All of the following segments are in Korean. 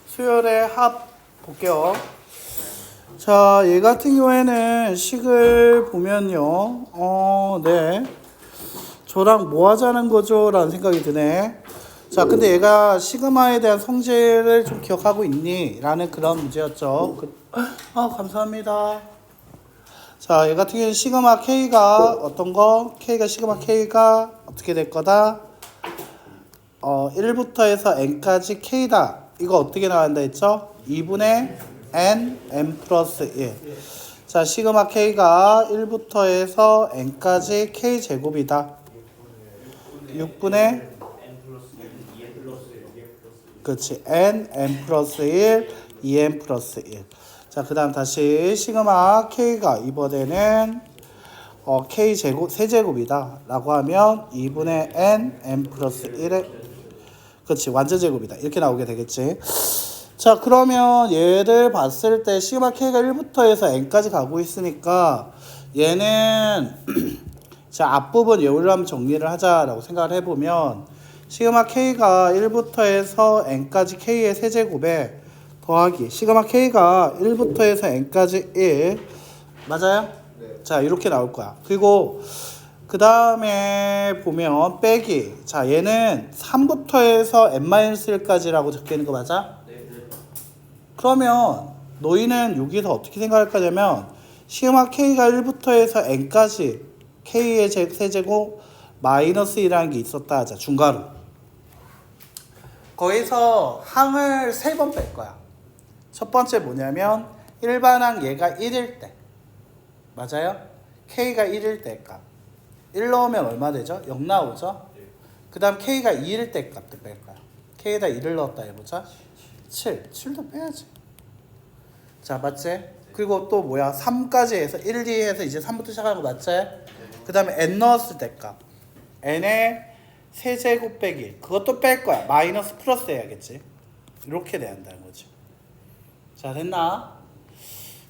수열의 합 볼게요. 자, 얘 같은 경우에는 식을 보면요. 네. 저랑 뭐 하자는 거죠? 라는 생각이 드네. 자, 근데 얘가 시그마에 대한 성질을 좀 기억하고 있니? 라는 그런 문제였죠. 감사합니다. 자, 얘 같은 경우에는 시그마 K가 어떤 거? 시그마 K가 어떻게 될 거다? 1부터 해서 n까지 K다. 이거 어떻게 나간다 했죠? 2분의 n 플러스 1. 자, 시그마 K가 1부터 해서 n까지 K제곱이다. 6분의 그렇지. n 플러스 1, 2n 플러스 1. 자, 그 다음 다시 시그마 K가 이번에는 K제곱, 세제곱이다. 라고 하면 2분의 n 플러스 1의 그렇지. 완전 제곱이다. 이렇게 나오게 되겠지. 자, 그러면 얘를 봤을 때 시그마 K가 1부터 해서 n까지 가고 있으니까 얘는 자, 앞부분 얘를 한번 정리를 하자라고 생각을 해보면 시그마 K가 1부터 해서 n까지 K의 세제곱에 더하기 시그마 K가 1부터 해서 n까지 1 맞아요? 네. 자, 이렇게 나올 거야. 그리고 그 다음에 보면 빼기 자, 얘는 3부터 해서 n-1까지라고 적혀 있는 거 맞아? 네. 그러면 너희는 여기서 어떻게 생각할 거냐면 시그마 K가 1부터 해서 n까지 K의 세제곱 마이너스 1이라는 게 있었다 하자. 중괄호 거기서 항을 3번 뺄 거야. 첫 번째 뭐냐면 일반항 얘가 1일 때 맞아요? K가 1일 때 값 1 넣으면 얼마 되죠? 0 나오죠? 그 다음 K가 2일 때 값도 뺄 거야. K에다 2를 넣었다 해보자. 7도 빼야지. 자, 맞지? 그리고 또 뭐야? 3까지 해서 1, 2 해서 이제 3부터 시작하는 거 맞지? 그 다음에 n 넣었을 때 값 n의 세제곱 빼기 그것도 뺄 거야. 마이너스 플러스 해야겠지. 이렇게 돼야 한다는 거지. 자, 됐나?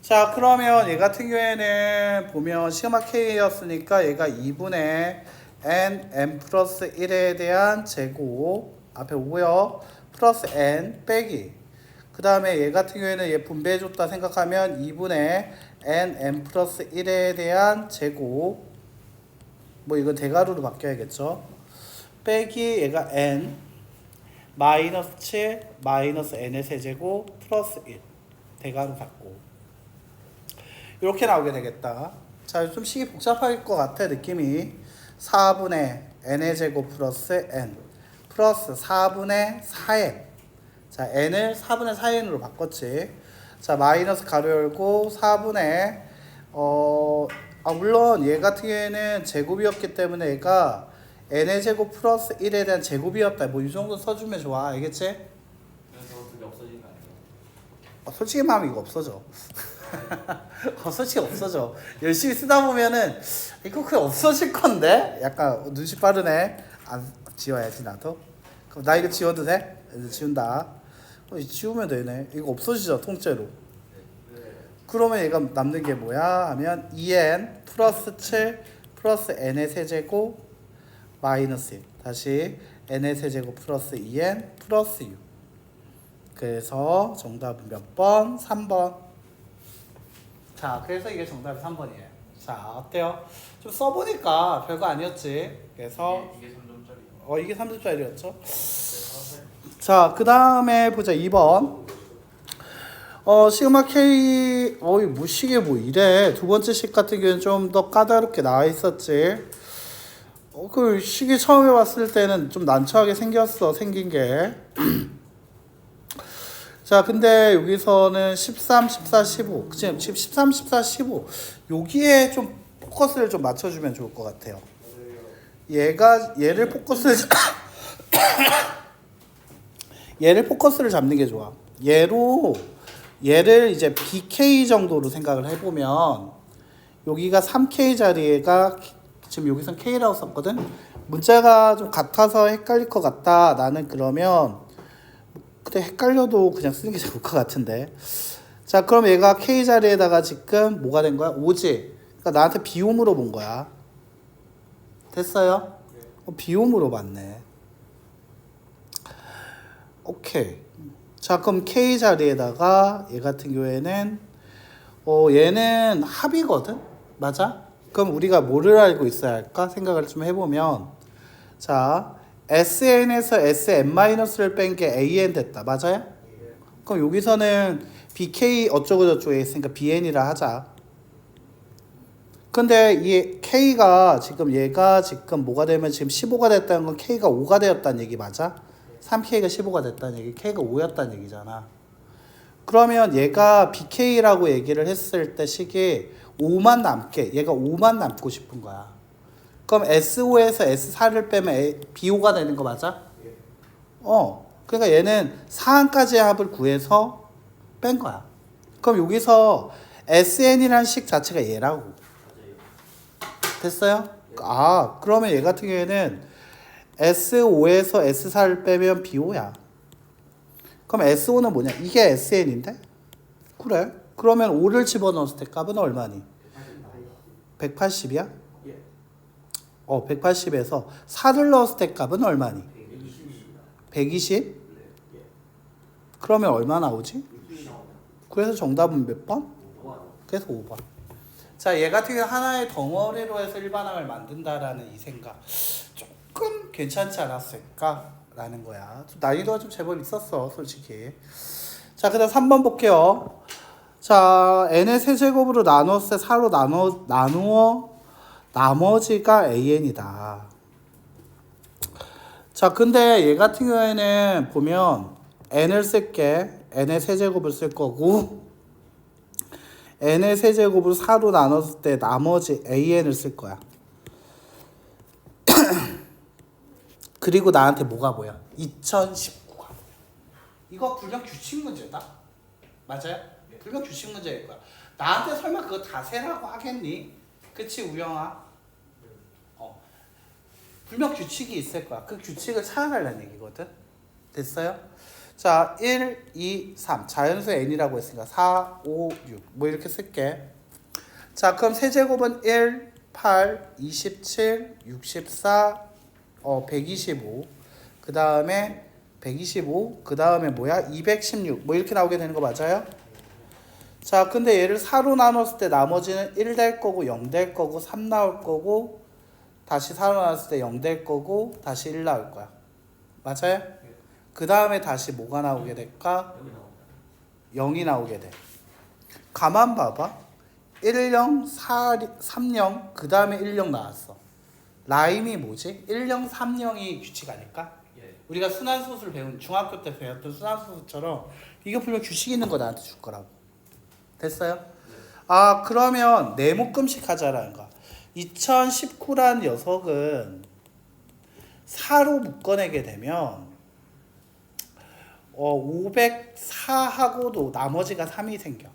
자, 그러면 얘 같은 경우에는 보면 시그마 K였으니까 얘가 2분의 n 플러스 1에 대한 제곱 앞에 오고요. 플러스 n 빼기 그 다음에 얘 같은 경우에는 얘 분배해줬다 생각하면 2분의 n 플러스 1에 대한 제곱 뭐 이건 대괄호로 바뀌어야겠죠. 빼기 얘가 n 마이너스 7 마이너스 n의 세제곱 플러스 1 대괄호 받고 이렇게 나오게 되겠다. 자, 좀 식이 복잡할 것 같아 느낌이. 4분의 n의 제곱 플러스 n 플러스 4분의 4n 자, n을 4분의 4n으로 바꿨지. 자, 마이너스 가로 열고 4분의 물론 얘 같은 경우에는 제곱이었기 때문에 얘가 n의 제곱 플러스 1에 대한 제곱이었다. 뭐 이 정도 써주면 좋아. 알겠지? 그래서 그게 없어진 거 아니에요? 솔직히 말하면 이거 없어져. 솔직히 없어져. 열심히 쓰다 보면은 이거 그냥 없어질 건데? 약간 눈치 빠르네. 안 지워야지 나도. 그럼 나 이거 지워도 돼? 지운다. 지우면 되네. 이거 없어지죠 통째로. 그러면 얘가 남는 게 뭐야 하면 2n 플러스 7 플러스 n의 세제곱 마이너스 1 다시 n의 세제곱 플러스 2n 플러스 6 그래서 정답은 몇 번? 3번. 자, 그래서 이게 정답이 3번이에요. 자, 어때요? 좀 써보니까 별거 아니었지. 그래서 이게 3점짜리. 이게 3점짜리였죠. 자, 그 다음에 보자. 2번. 시그마 K, 무식이 뭐 이래. 두 번째 식 같은 경우는 좀 더 까다롭게 나와 있었지. 그 식이 처음에 봤을 때는 좀 난처하게 생긴 게. 자, 근데 여기서는 13, 14, 15. 그치? 13, 14, 15. 여기에 좀 포커스를 좀 맞춰주면 좋을 것 같아요. 얘를 포커스를 잡는 게 좋아. 얘를 이제 BK 정도로 생각을 해보면 여기가 3K 자리가 지금 여기선 K라고 썼거든. 문자가 좀 같아서 헷갈릴 것 같다. 나는 그러면 근데 헷갈려도 그냥 쓰는 게 좋을 것 같은데. 자, 그럼 얘가 K 자리에다가 지금 뭐가 된 거야? 5지. 그러니까 나한테 비움으로 본 거야. 됐어요? 비움으로 봤네. 오케이. 자, 그럼 K 자리에다가 얘 같은 경우에는 얘는 합이거든? 맞아? 그럼 우리가 뭐를 알고 있어야 할까? 생각을 좀 해보면 자, SN에서 SN-를 뺀 게 AN 됐다. 맞아요? 그럼 여기서는 BK 어쩌고저쩌고 있으니까 BN이라 하자. 근데 이 K가 지금 얘가 지금 뭐가 되면 지금 15가 됐다는 건 K가 5가 되었다는 얘기 맞아? 3K가 15가 됐다는 얘기, K가 5였다는 얘기잖아. 그러면 얘가 BK라고 얘기를 했을 때 식이 5만 남게, 얘가 5만 남고 싶은 거야. 그럼 S5에서 S4를 빼면 B5가 되는 거 맞아? 그러니까 얘는 사항까지의 합을 구해서 뺀 거야. 그럼 여기서 SN이라는 식 자체가 얘라고. 됐어요? 아, 그러면 얘 같은 경우에는 S5에서 S4를 빼면 B5야. 그럼 S5는 뭐냐? 이게 SN인데? 그래. 그러면 5를 집어넣었을 때 값은 얼마니? 180이야? 180에서 4를 넣었을 때 값은 얼마니? 120? 그러면 얼마 나오지? 그래서 정답은 몇 번? 그래서 5번. 자, 얘 같은 경우는 하나의 덩어리로 해서 일반항을 만든다라는 이 생각 조금 괜찮지 않았을까? 라는 거야. 좀 난이도가 좀 제법 있었어, 솔직히. 자, 그 다음 3번 볼게요. 자, n의 세제곱으로 나눴을 때 4로 나누어 나머지가 an이다. 자, 근데 얘 같은 경우에는 보면 n을 쓸게. n의 세제곱을 쓸 거고 n의 세제곱으로 4로 나눴을 때 나머지 an을 쓸 거야. 그리고 나한테 뭐가 보여? 2019가. 이거 불명 규칙 문제다. 맞아요? 불명 규칙 문제일 거야. 나한테 설마 그거 다 세라고 하겠니? 그치, 우영아? 불명 규칙이 있을 거야. 그 규칙을 찾아달라는 얘기거든. 됐어요? 자, 1, 2, 3. 자연수 n이라고 했으니까 4, 5, 6. 뭐 이렇게 쓸게. 자, 그럼 세제곱은 1, 8, 27, 64, 125. 그 다음에 125. 그 다음에 뭐야? 216. 뭐 이렇게 나오게 되는 거 맞아요? 자, 근데 얘를 4로 나눴을 때 나머지는 1 될 거고 0 될 거고 3 나올 거고 다시 4로 나눴을 때 0 될 거고 다시 1 나올 거야. 맞아요? 그 다음에 다시 뭐가 나오게 될까? 0이 나오게 돼. 가만 봐봐. 10, 30, 그 다음에 10 나왔어. 라임이 뭐지? 10, 30이 규칙 아닐까? 우리가 순환소수를 배운 중학교 때 배웠던 순환소수처럼 이거 분명 규칙 있는 거 나한테 줄 거라고. 됐어요? 아, 그러면 네묶음식 하자라는 거야. 2019란 녀석은 4로 묶어내게 되면 504하고도 나머지가 3이 생겨.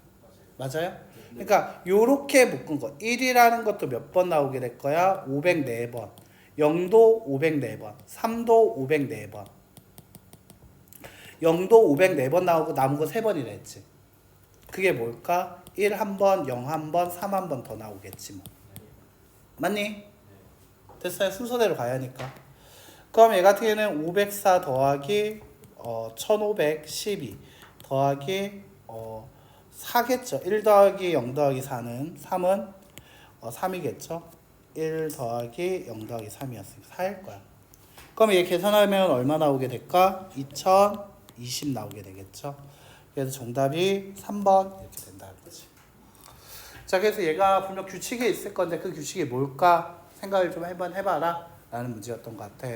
맞아요? 그러니까 요렇게 묶은 거 1이라는 것도 몇 번 나오게 될 거야? 504번. 0도 504번. 3도 504번. 0도 504번 나오고 남은 거 3번이라 했지. 그게 뭘까? 1 한 번, 0 한 번, 3 한 번 더 나오겠지 뭐. 맞니? 됐어요. 순서대로 가야 하니까. 그럼 얘 같은 경우에는 504 더하기 1512 더하기 4겠죠. 1 더하기 0 더하기 4는 3은 3이겠죠. 1 더하기 0 더하기 3이었으니까 4일 거야. 그럼 얘 계산하면 얼마 나오게 될까? 2020 나오게 되겠죠. 그래서 정답이 3번 이렇게 된다는 거지. 자, 그래서 얘가 분명 규칙이 있을 건데 그 규칙이 뭘까 생각을 좀 한번 해봐라 라는 문제였던 것 같아.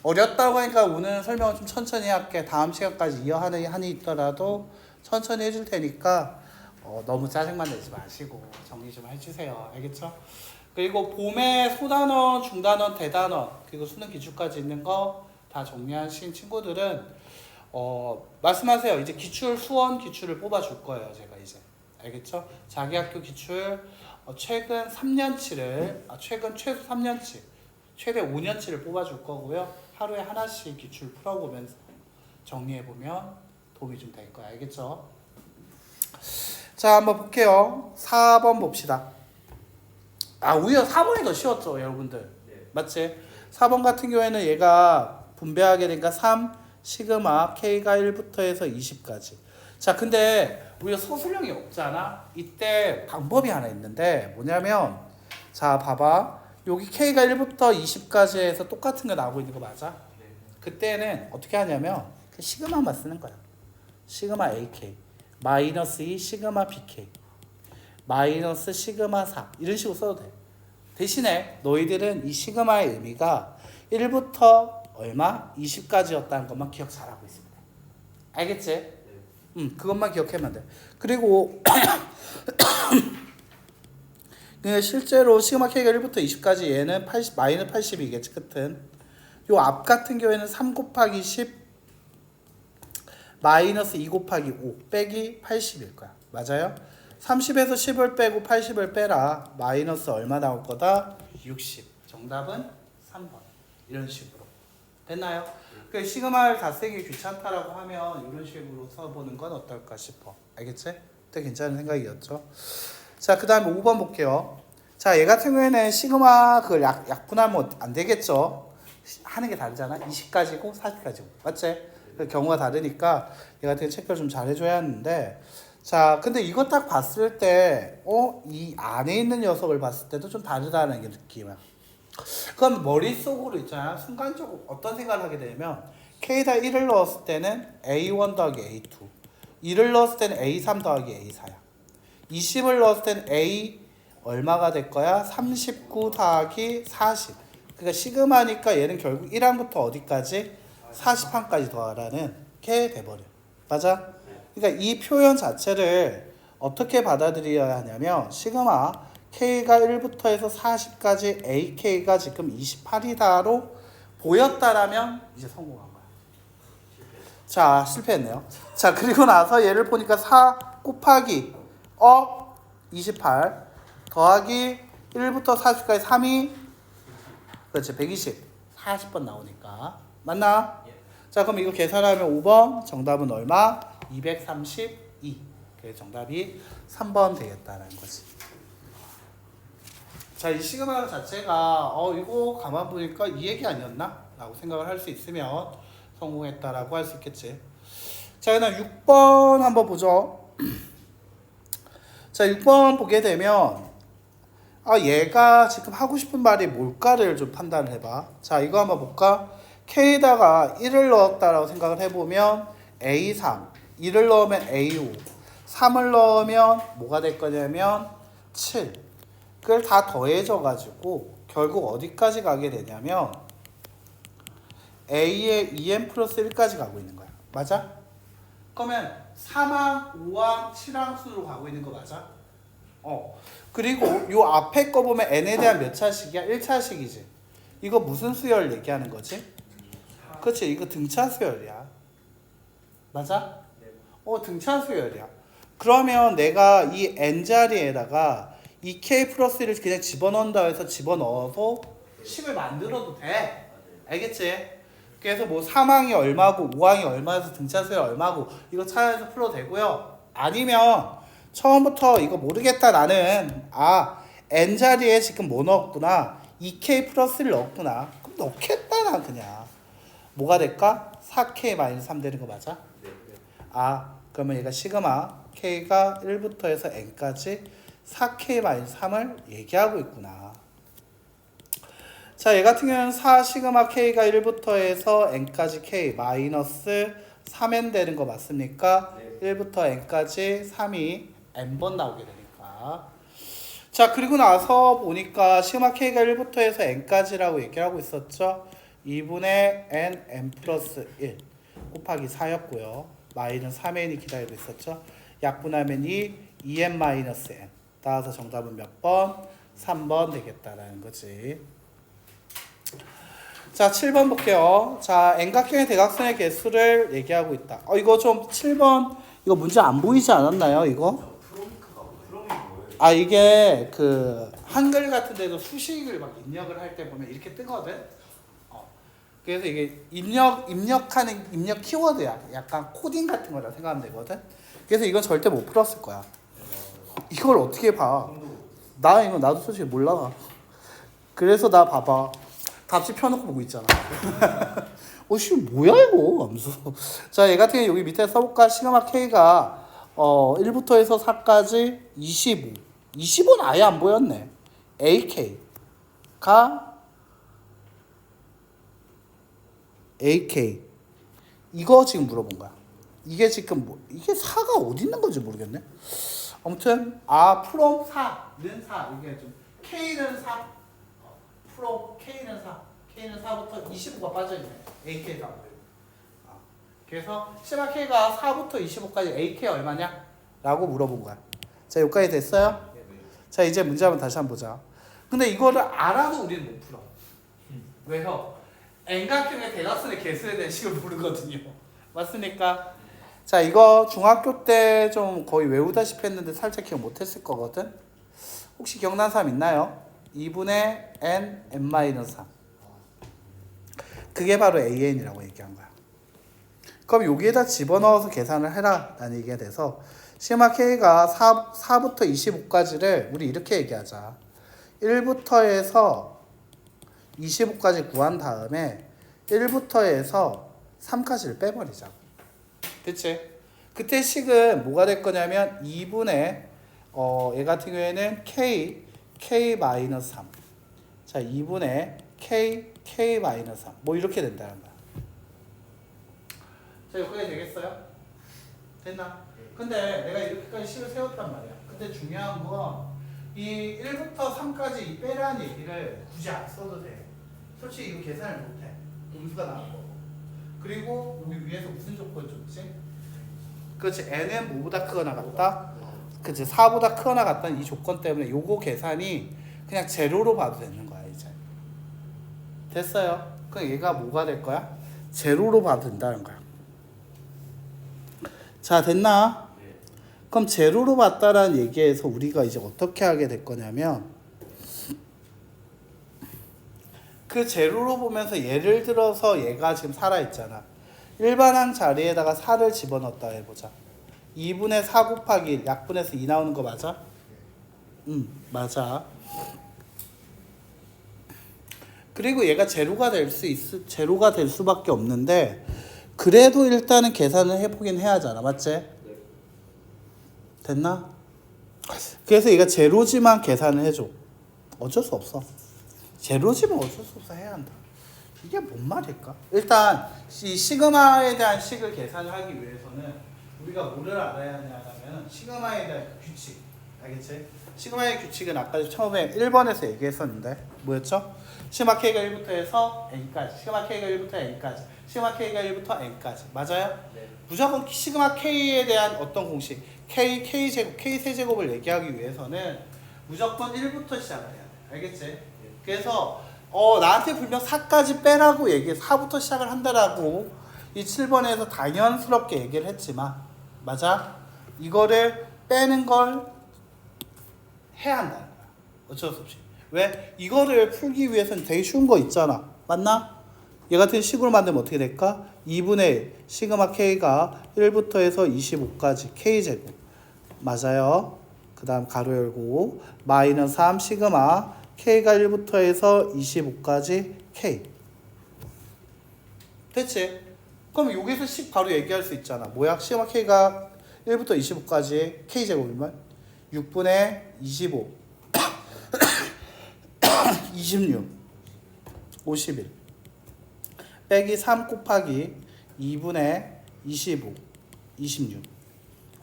어렵다고 하니까 오늘 설명을 좀 천천히 할게. 다음 시간까지 이어하는 한이 있더라도 천천히 해줄 테니까 너무 짜증만 내지 마시고 정리 좀 해주세요. 알겠죠? 그리고 봄에 소단원, 중단원, 대단원 그리고 수능 기출까지 있는 거 다 정리하신 친구들은 말씀하세요. 이제 기출 수원 기출을 뽑아줄 거예요. 제가 이제 알겠죠? 자기 학교 기출 최근 3년치를 최근 최소 3년치 최대 5년치를 뽑아줄 거고요. 하루에 하나씩 기출 풀어보면서 정리해보면 도움이 좀 될 거야. 알겠죠? 자, 한번 볼게요. 4번 봅시다. 오히려 4번이 더 쉬웠죠, 여러분들. 맞지? 4번 같은 경우에는 얘가 분배하게 되니까 3, 시그마 K가 1부터 해서 20까지. 자, 근데 우리가 소수령이 없잖아. 이때 방법이 하나 있는데 뭐냐면 자, 봐봐. 여기 K가 1부터 20까지 해서 똑같은 거 나오고 있는 거 맞아? 네. 그때는 어떻게 하냐면 그 시그마만 쓰는 거야. 시그마 AK 마이너스 2 시그마 BK 마이너스 시그마 4 이런 식으로 써도 돼. 대신에 너희들은 이 시그마의 의미가 1부터 얼마? 20까지였다는 것만 기억 잘하고 있으면 돼. 알겠지? 그것만 기억하면 돼. 그리고 실제로 시그마 K가 1부터 20까지 얘는 80, 마이너스 80이겠지 끝은. 요 앞 같은 경우에는 3 곱하기 10 마이너스 2 곱하기 5 빼기 80일 거야. 맞아요? 30에서 10을 빼고 80을 빼라. 마이너스 얼마 나올 거다? 60. 정답은 3번. 이런 식으로. 됐나요? 그 시그마를 다 쓰기 귀찮다라고 하면 이런 식으로 써보는 건 어떨까 싶어. 알겠지? 되게 괜찮은 생각이었죠. 자, 그 다음에 5번 볼게요. 자, 얘 같은 경우에는 시그마 그 약분하면 안 되겠죠. 하는 게 다르잖아. 20까지고 40까지고. 맞지? 그 경우가 다르니까 얘 같은 경우 체크를 좀 잘 해줘야 하는데, 자, 근데 이거 딱 봤을 때, 이 안에 있는 녀석을 봤을 때도 좀 다르다는 게 느낌이야. 그럼 머릿속으로 있잖아. 순간적으로 어떤 생각을 하게 되면 K에다 1을 넣었을 때는 A1 더하기 A2 2를 넣었을 때는 A3 더하기 A4야. 20을 넣었을 때는 A 얼마가 될 거야? 39 더하기 40. 그러니까 시그마니까 얘는 결국 1항부터 어디까지? 40항까지 더하라는 게 돼버려. 맞아? 그러니까 이 표현 자체를 어떻게 받아들여야 하냐면 시그마 K가 1부터 해서 40까지 AK가 지금 28이다로 보였다라면 이제 성공한 거야. 자, 실패했네요. 자, 그리고 나서 얘를 보니까 4 곱하기 28 더하기 1부터 40까지 3이 그렇지 120 40번 나오니까 맞나? 자, 그럼 이거 계산하면 5번 정답은 얼마? 232. 그래서 정답이 3번 되겠다는 거지. 자, 이 시그마 자체가 이거 가만 보니까 이 얘기 아니었나? 라고 생각을 할 수 있으면 성공했다라고 할 수 있겠지. 자, 그다음 6번 한번 보죠. 자, 6번 보게 되면 얘가 지금 하고 싶은 말이 뭘까를 좀 판단을 해봐. 자, 이거 한번 볼까? K에다가 1을 넣었다라고 생각을 해보면 A3 2를 넣으면 A5 3을 넣으면 뭐가 될 거냐면 7 그걸 다 더해져 가지고 결국 어디까지 가게 되냐면 A의 2n 플러스 1까지 가고 있는 거야. 맞아? 그러면 3항, 5항, 7항 순으로 가고 있는 거 맞아? 그리고 요 앞에 거 보면 n에 대한 몇 차식이야? 1차식이지. 이거 무슨 수열 얘기하는 거지? 그렇지, 이거 등차 수열이야. 맞아? 등차 수열이야. 그러면 내가 이 n자리에다가 이 k 플러스 1을 그냥 집어넣는다 해서 집어넣어서 식을 만들어도 돼. 알겠지? 그래서 뭐 3항이 얼마고 5항이 얼마에서 등차 수열 얼마고 이거 찾아서 풀어도 되고요. 아니면 처음부터 이거 모르겠다 나는 n자리에 지금 뭐 넣었구나 2k 플러스를 넣었구나 그럼 넣겠다 난 그냥 뭐가 될까? 4k-3 되는 거 맞아? 그러면 얘가 시그마 k가 1부터 해서 n까지 4k-3을 얘기하고 있구나. 자, 얘 같은 경우는 4 시그마 k가 1부터 해서 n까지 k 마이너스 3n 되는 거 맞습니까? 1부터 n까지 3이 n번 나오게 되니까. 자, 그리고 나서 보니까 시그마 k가 1부터 해서 n까지라고 얘기하고 있었죠. 2분의 n 플러스 1 곱하기 4였고요. 마이너스 3n이 기다리고 있었죠. 약분하면 2n 마이너스 n. 따라서 정답은 몇 번? 3번 되겠다라는 거지. 자, 7번 볼게요. 자, N각형의 대각선의 개수를 얘기하고 있다. 이거 좀 7번 이거 문제 안 보이지 않았나요? 이거? 이게 그 한글 같은 데도 수식을 막 입력을 할 때 보면 이렇게 뜨거든. 그래서 이게 입력하는 입력 키워드야. 약간 코딩 같은 거라 생각하면 되거든. 그래서 이건 절대 못 풀었을 거야. 이걸 어떻게 봐? 나도 솔직히 몰라. 그래서 나 봐봐. 값이 펴놓고 보고 있잖아. 씨 뭐야 이거 하면서. 자, 얘 같은 경우 여기 밑에 써볼까? 시그마 K가 1부터 해서 4까지 25. 25는 아예 안 보였네. AK가 AK 이거 지금 물어본 거야. 이게 지금 이게 4가 어디 있는 건지 모르겠네. 아무튼 from 4는 4 이게 좀 K는 4 from K는 4 K는 4부터 25가 빠져있네. AK가 안 보여. 그래서 시그마 K가 4부터 25까지 AK 얼마냐? 라고 물어본 거야. 자, 여기까지 됐어요? 자, 이제 문제 한번 다시 한번 보자. 근데 이거를 알아도 우리는 못 풀어. 왜요? N각형의 대각선의 개수에 대한 식을 모르거든요. 맞습니까? 자, 이거 중학교 때 좀 거의 외우다시피 했는데 살짝 기억 못했을 거거든. 혹시 기억난 사람 있나요? 2분의 n-3 그게 바로 AN이라고 얘기한 거야. 그럼 여기에다 집어넣어서 계산을 해라 라는 얘기가 돼서 시그마 K가 4부터 25까지를 우리 이렇게 얘기하자. 1부터 해서 25까지 구한 다음에 1부터 해서 3까지를 빼버리자. 그치? 그때 식은 뭐가 될 거냐면 2분의 얘 같은 경우에는 K-3 자, 2분의 K-3 뭐 이렇게 된다는 거야. 자, 여기까지 되겠어요? 됐나? 근데 내가 이렇게까지 식을 세웠단 말이야. 근데 중요한 건 이 1부터 3까지 이 빼라는 얘기를 굳이 안 써도 돼. 솔직히 이거 계산을 못해. 음수가 나올 거고. 그리고 여기 위에서 무슨 조건 줬지? 그렇지. n은 뭐보다 크거나 같다? 그치. 4보다 크거나 같다는 이 조건 때문에 요거 계산이 그냥 제로로 봐도 되는 거야 이제. 됐어요? 그럼 얘가 뭐가 될 거야? 제로로 봐도 된다는 거야. 자, 됐나? 그럼 제로로 봤다라는 얘기에서 우리가 이제 어떻게 하게 될 거냐면 그 제로로 보면서 예를 들어서 얘가 지금 살아있잖아. 일반항 자리에다가 4를 집어넣었다 해보자. 2분의 4 곱하기 1 약분해서 2 나오는 거 맞아? 맞아. 그리고 얘가 제로가 될 수밖에 없는데 그래도 일단은 계산을 해보긴 해야 하잖아. 맞지? 됐나? 그래서 얘가 제로지만 계산을 해줘. 어쩔 수 없어. 제로지만 어쩔 수 없어 해야 한다. 이게 뭔 말일까? 일단 이 시그마에 대한 식을 계산을 하기 위해서는 우리가 뭐를 알아야 하냐면 시그마에 대한 규칙. 알겠지? 시그마의 규칙은 아까 처음에 1번에서 얘기했었는데 뭐였죠? 시그마 K가 1부터 해서 N까지 시그마 K가 1부터 N까지 시그마 K가 1부터 N까지 맞아요? 네. 무조건 시그마 K에 대한 어떤 공식 K제곱, K세제곱을 얘기하기 위해서는 무조건 1부터 시작을 해야 돼. 알겠지? 네. 그래서 나한테 분명 4까지 빼라고 4부터 시작을 한다라고 이 7번에서 당연스럽게 얘기를 했지만 맞아? 이거를 빼는 걸 해야 한다는 거야. 어쩔 수 없이. 왜? 이거를 풀기 위해서는 되게 쉬운 거 있잖아. 맞나? 얘 같은 식으로 만들면 어떻게 될까? 2분의 1 시그마 K가 1부터 해서 25까지 K제곱 맞아요. 그 다음 가로 열고 마이너스 3 시그마 K가 1부터 해서 25까지 K 됐지? 그럼 여기서 식 바로 얘기할 수 있잖아. 뭐야? 시그마 K가 1부터 25까지 K제곱이면 6분의 25 26 51 빼기 3 곱하기 2분의 25 26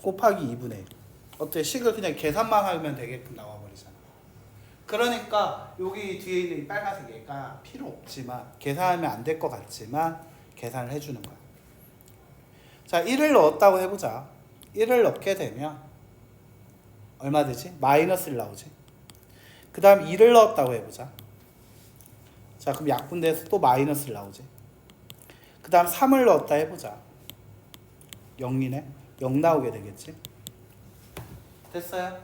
곱하기 2분의 1 어때? 식을 그냥 계산만 하면 되게끔 나와버리잖아. 그러니까 여기 뒤에 있는 이 빨간색 얘가 필요 없지만 계산하면 안 될 것 같지만 계산을 해주는 거야. 자, 1을 넣었다고 해보자. 1을 넣게 되면 얼마 되지? 마이너스 1 나오지. 그 다음 2를 넣었다고 해보자. 자, 그럼 약분돼서 또 마이너스 1 나오지. 그 다음 3을 넣었다 해보자. 0이네. 0 나오게 되겠지. 됐어요?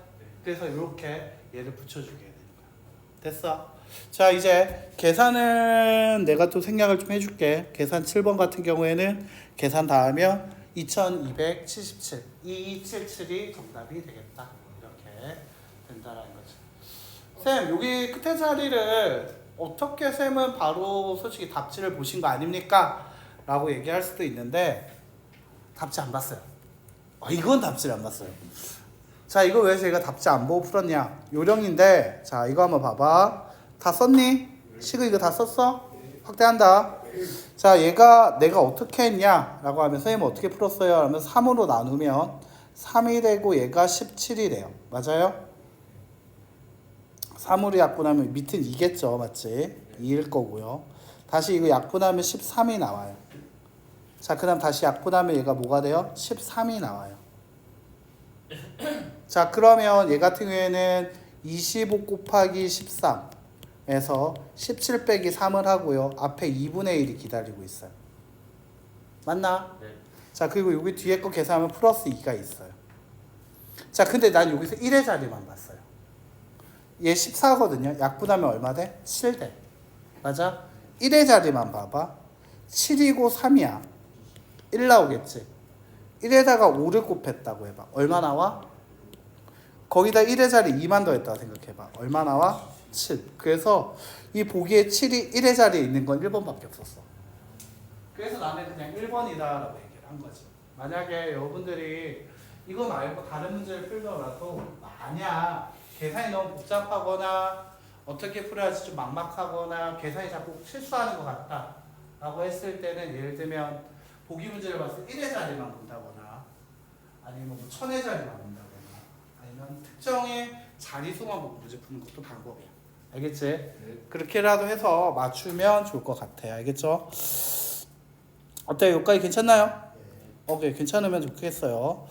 그래서 이렇게 얘를 붙여주게 되는 거야. 됐어? 자, 이제 계산은 내가 또 생략을 좀 해줄게. 계산 7번 같은 경우에는 계산 다 하면 2277 2277이 정답이 되겠다. 이렇게 된다라는 거죠. 쌤, 여기 끝에 자리를 어떻게 쌤은 바로 솔직히 답지를 보신 거 아닙니까? 라고 얘기할 수도 있는데 답지 안 봤어요. 이건 답지를 안 봤어요. 자, 이거 왜 제가 답지 안 보고 풀었냐? 요령인데, 자, 이거 한번 봐봐. 다 썼니? 시그 이거 다 썼어? 확대한다. 자, 얘가 내가 어떻게 했냐? 라고 하면 선생님은 어떻게 풀었어요? 하면 3으로 나누면 3이 되고 얘가 17이 돼요. 맞아요? 3으로 약분하면 밑은 2겠죠. 맞지? 2일 거고요. 다시 이거 약분하면 13이 나와요. 자, 그 다음 다시 약분하면 얘가 뭐가 돼요? 13이 나와요. 자, 그러면 얘 같은 경우에는 25 곱하기 13에서 17 빼기 3을 하고요. 앞에 2분의 1이 기다리고 있어요. 맞나? 네. 자, 그리고 여기 뒤에 거 계산하면 플러스 2가 있어요. 자, 근데 난 여기서 1의 자리만 봤어요. 얘 14거든요. 약분하면 얼마 돼? 7 돼. 맞아? 1의 자리만 봐봐. 7이고 3이야. 1 나오겠지? 1에다가 5를 곱했다고 해봐. 얼마 나와? 거기다 1의 자리 2만 더했다고 생각해봐. 얼마 나와? 7. 그래서 이 보기에 7이 1의 자리에 있는 건 1번밖에 없었어. 그래서 나는 그냥 1번이다라고 얘기를 한 거지. 만약에 여러분들이 이거 말고 다른 문제를 풀더라도 만약 계산이 너무 복잡하거나 어떻게 풀어야 할지 좀 막막하거나 계산이 자꾸 실수하는 것 같다 라고 했을 때는 예를 들면 보기 문제를 봤을 때 1의 자리만 본다거나 아니면 뭐 1000의 자리만 본다거나 아니면 특정의 자리수만 보고 문제 푸는 것도 방법이야. 알겠지? 네. 그렇게라도 해서 맞추면 좋을 것 같아요. 알겠죠? 어때요? 여기까지 괜찮나요? 오케이, 괜찮으면 좋겠어요.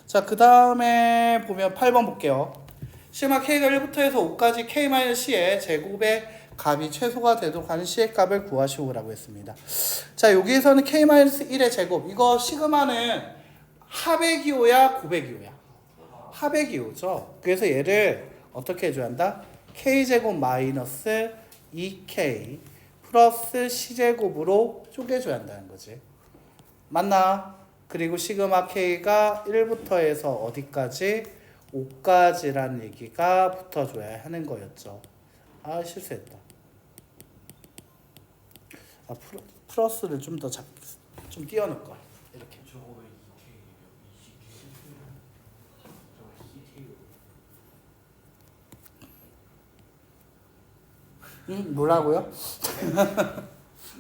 자, 그 다음에 보면 8번 볼게요. 시그마 K가 1부터 해서 5까지 K-C의 제곱의 값이 최소가 되도록 하는 C의 값을 구하시오라고 했습니다. 자, 여기에서는 K-1의 제곱. 이거 시그마는 합의 기호야, 곱의 기호야? 합의 기호죠. 그래서 얘를 어떻게 해줘야 한다? K제곱 마이너스 2K 플러스 C제곱으로 쪼개줘야 한다는 거지. 맞나? 그리고 시그마 K가 1부터 해서 어디까지? 5까지라는 얘기가 붙어줘야 하는 거였죠. 아, 실수했다. 아, 플러스를 좀 더 좀 띄워놓을 걸. 이렇게. 저거 왜 뭐라고요?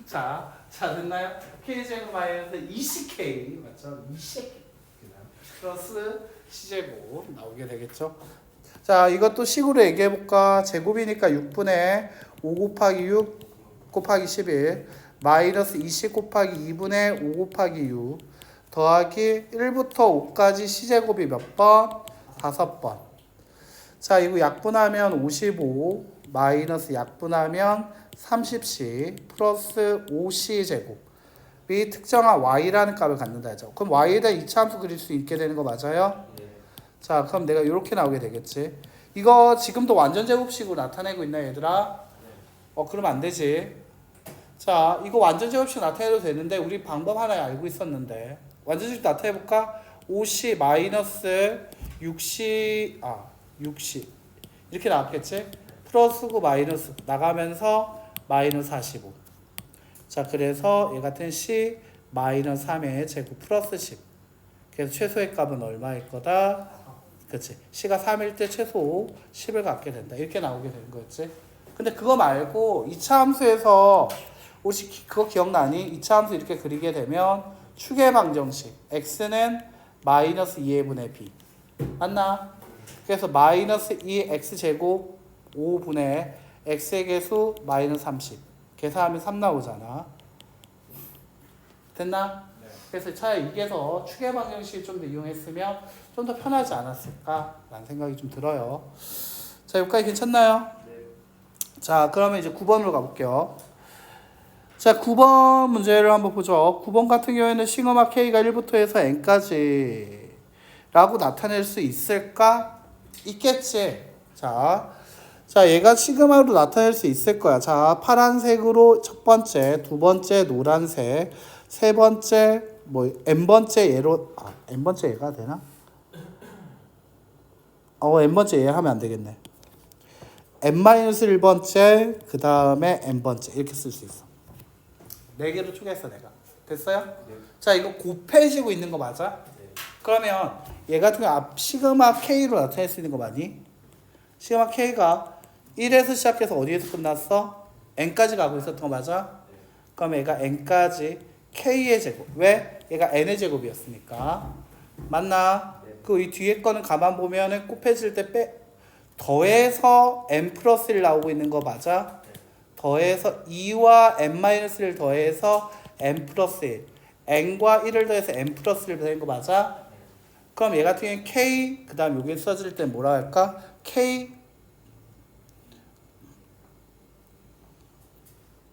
자, 됐나요? K제곱 마이너스 20K 맞죠? 20K 플러스 C제곱 나오게 되겠죠? 자, 이것도 식으로 얘기해볼까? 제곱이니까 6분의 5 곱하기 6 곱하기 11 마이너스 20 곱하기 2분의 5 곱하기 6 더하기 1부터 5까지 C제곱이 몇 번? 5번. 자, 이거 약분하면 55 마이너스 약분하면 30C 플러스 5C제곱 이 특정한 Y라는 값을 갖는다 하죠. 그럼 Y에 대한 이차함수 그릴 수 있게 되는 거 맞아요? 네. 자, 그럼 내가 이렇게 나오게 되겠지. 이거 지금도 완전 제곱식으로 나타내고 있나 얘들아? 그러면 안 되지. 자, 이거 완전 제곱식으로 나타내도 되는데 우리 방법 하나 알고 있었는데 완전 제곱식 나타내볼까? 5C 마이너스 6C 6C 이렇게 나왔겠지? 플러스고 마이너스 나가면서 마이너스 45. 자, 그래서 얘 같은 C 마이너스 3의 제곱 플러스 10. 그래서 최소의 값은 얼마일 거다? 그렇지. C가 3일 때 최소 10을 갖게 된다. 이렇게 나오게 되는 거였지. 근데 그거 말고 2차 함수에서 혹시 그거 기억나니? 2차 함수 이렇게 그리게 되면 축의 방정식 x는 마이너스 2의 분의 b 맞나? 그래서 마이너스 2x제곱 5분의 x의 개수 마이너스 30 계산하면 3 나오잖아. 됐나? 네. 그래서 차라리 이게서 축의 방정식을 좀 더 이용했으면 좀 더 편하지 않았을까 라는 생각이 좀 들어요. 자, 여기까지 괜찮나요? 네. 자, 그러면 이제 9번으로 가볼게요. 자, 9번 문제를 한번 보죠. 9번 같은 경우에는 시그마 K가 1부터 해서 N까지 라고 나타낼 수 있을까? 있겠지. 자, 얘가 시그마로 나타낼 수 있을 거야. 자, 파란색으로 첫 번째, 두 번째 노란색, 세 번째 뭐 n번째 얘로 n번째 얘가 되나? n번째 얘 하면 안 되겠네. n-1번째 그 다음에 n번째 이렇게 쓸 수 있어. 4개로 쪼갰어 내가. 됐어요? 네. 자 이거 곱해지고 있는 거 맞아? 네. 그러면 얘 같은 경우 앞 시그마 k로 나타낼 수 있는 거 맞니? 시그마 k가 1에서 시작해서 어디에서 끝났어? n까지 가고 있었던 거 맞아? 네. 그럼 얘가 n까지 k의 제곱. 왜? 얘가 n의 제곱이었으니까. 맞나? 네. 그 이 뒤에 거는 가만 보면은 곱해질 때 더해서 n 플러스 1 나오고 있는 거 맞아? 네. 더해서 2와 n-1을 더해서 n 플러스 1. n과 1을 더해서 n 플러스 1 되는 거 맞아? 그럼 얘 같은 경우는 k 그 다음 여기 써질 때 뭐라 할까? k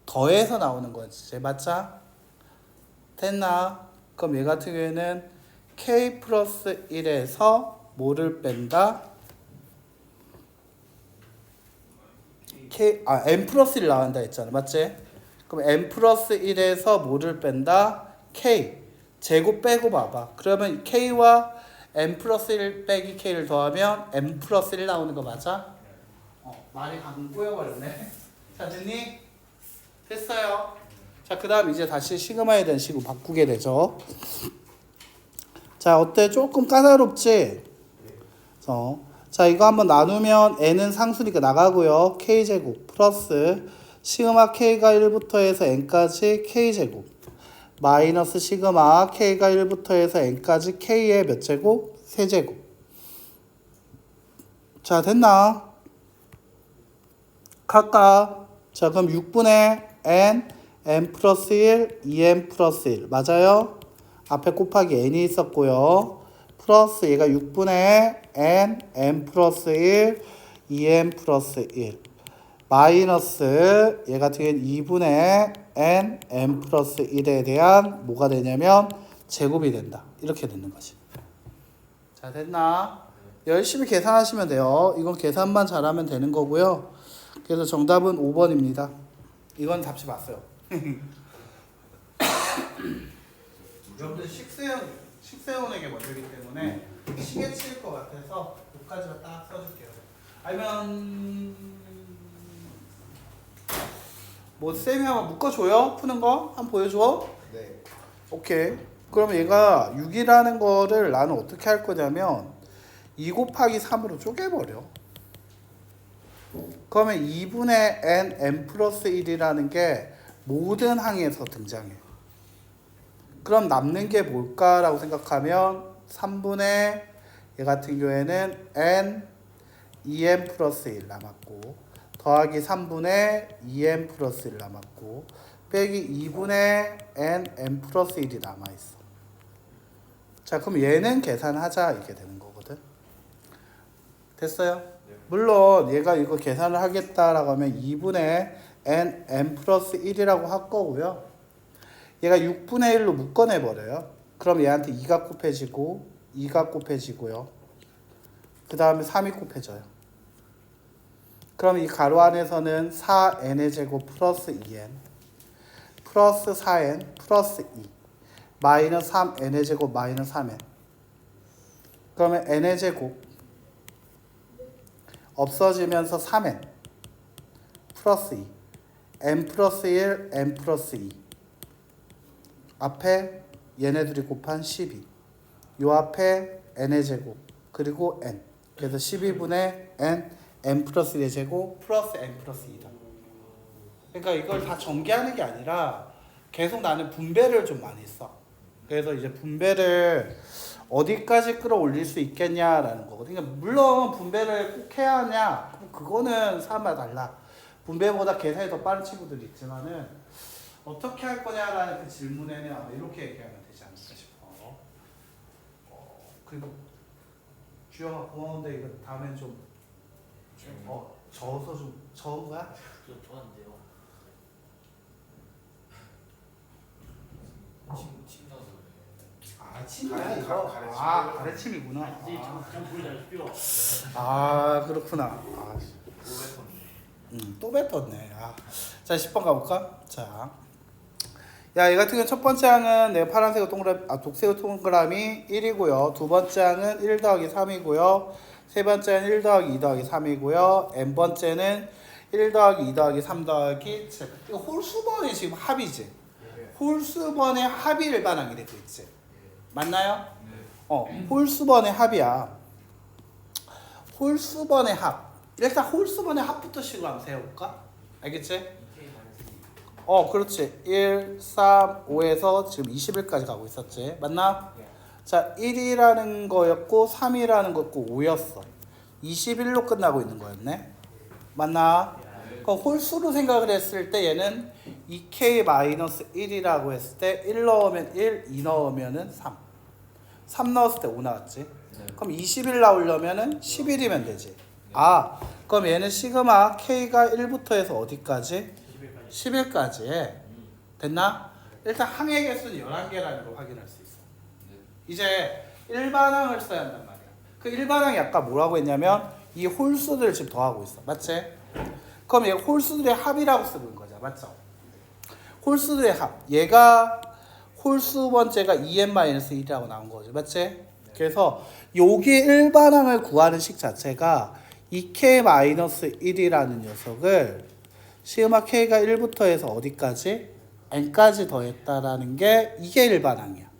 더해서 나오는 거지. 맞자? 됐나? 그럼 얘 같은 경우에는 k 플러스 1에서 뭐를 뺀다? n 플러스 1 나간다 했잖아. 맞지? 그럼 n 플러스 1에서 뭐를 뺀다? k. 제곱 빼고 봐봐. 그러면 k와 n 플러스 1 빼기 k를 더하면 n 플러스 1 나오는 거 맞아? 말이 방금 꼬여버렸네. 자, 됐니? 됐어요. 자, 그 다음 이제 다시 시그마에 대한 식으로 바꾸게 되죠. 자, 어때? 조금 까다롭지? 자, 이거 한번 나누면 n은 상수니까 나가고요. k제곱 플러스 시그마 k가 1부터 해서 n까지 k제곱 마이너스 시그마 k가 1부터 해서 n까지 k의 몇 제곱? 세제곱. 자, 됐나? 갈까? 자, 그럼 6분의 n 플러스 1, 2n 플러스 1 맞아요? 앞에 곱하기 n이 있었고요. 플러스 얘가 6분의 n 플러스 1, 2n 플러스 1 마이너스 얘 같은 경우는 2분의 n 플러스 1에 대한 뭐가 되냐면 제곱이 된다. 이렇게 되는 거지. 자, 됐나? 열심히 계산하시면 돼요. 이건 계산만 잘하면 되는 거고요. 그래서 정답은 5번입니다. 이건 답시 봤어요. 여러분들 식세운에게 먼저기 때문에 시계 칠 것 같아서 여기까지만 딱 써줄게요. 아니면 뭐 쌤이 한번 묶어줘요? 푸는 거? 한번 보여줘? 네. 오케이. 그러면 얘가 6이라는 거를 나는 어떻게 할 거냐면 2 곱하기 3으로 쪼개버려. 그러면 2분의 n 플러스 1이라는 게 모든 항에서 등장해요. 그럼 남는 게 뭘까라고 생각하면 3분의 얘 같은 경우에는 n 2n 플러스 1 남았고 더하기 3분의 2n 플러스 1 남았고 빼기 2분의 n 플러스 1이 남아있어. 자, 그럼 얘는 계산하자 이렇게 되는 거거든. 됐어요? 네. 물론 얘가 이거 계산을 하겠다라고 하면 2분의 n 플러스 1이라고 할 거고요. 얘가 6분의 1로 묶어내버려요. 그럼 얘한테 2가 곱해지고 2가 곱해지고요. 그 다음에 3이 곱해져요. 그럼 이 가로 안에서는 4n의 제곱 플러스 2n 플러스 4n 플러스 2 마이너스 3n의 제곱 마이너스 3n 그러면 n의 제곱 없어지면서 3n 플러스 2 n 플러스 1 n 플러스 2 앞에 얘네들이 곱한 12 요 앞에 n의 제곱 그리고 n 그래서 12분의 n 플러스 1의 제곱 플러스 n 플러스 2다. 그러니까 이걸 다 전개하는 게 아니라 계속 나는 분배를 좀 많이 써. 그래서 이제 분배를 어디까지 끌어올릴 수 있겠냐라는 거거든요. 그러니까 물론 분배를 꼭 해야 하냐? 그거는 사람마다 달라. 분배보다 계산이 더 빠른 친구들이 있지만은 어떻게 할 거냐라는 그 질문에는 아마 이렇게 얘기하면 되지 않을까 싶어. 그리고 주영아 고마운데 이거 다음엔 좀 저어서 좀 저은 거야? 저 좋아한대요. 침 나서 그래. 아 침이야 이거? 가래침. 아 가래침이구나. 아니지, 좀 보여주십시오. 아 그렇구나. 아, 오백톤. 또 뱉었네. 아. 자 10번 가볼까? 자, 야, 이 같은 경우 첫 번째 항은 내가 파란색 동그라미, 독색 동그라미 1이고요. 두 번째 항은 1 더하기 3이고요. 세 번째는 1 더하기 2 더하기 3이고요. n번째는 1 더하기 2 더하기 3 더하기 7. 이거 홀수번의 지금 합이지. 홀수번의 합이 일반항이 되고 있지. 맞나요? 홀수번의 합이야. 홀수번의 합. 일단 홀수번의 합부터 식으로 한번 세워볼까? 알겠지? 그렇지. 1, 3, 5에서 지금 21까지 가고 있었지. 맞나? 자, 1이라는 거였고 3이라는 거였고 5였어. 21로 끝나고 있는 거였네. 맞나? 그럼 홀수로 생각을 했을 때 얘는 2k-1이라고 했을 때 1 넣으면 1, 2 넣으면 3. 3 넣었을 때 5 나왔지. 그럼 21 나오려면 11이면 되지. 그럼 얘는 시그마 k가 1부터 해서 어디까지? 11까지 해. 됐나? 일단 항의 개수는 11개라는 걸 확인할 수 있어. 이제 일반항을 써야 한단 말이야. 그 일반항이 아까 뭐라고 했냐면 이 홀수들을 지금 더하고 있어. 맞지? 그럼 얘 홀수들의 합이라고 쓰고 있는 거잖아. 맞죠? 홀수들의 합. 얘가 홀수 번째가 2n-1이라고 나온 거지. 맞지? 그래서 여기 일반항을 구하는 식 자체가 2k-1이라는 녀석을 시그마 k가 1부터 해서 어디까지? n까지 더했다라는 게 이게 일반항이야.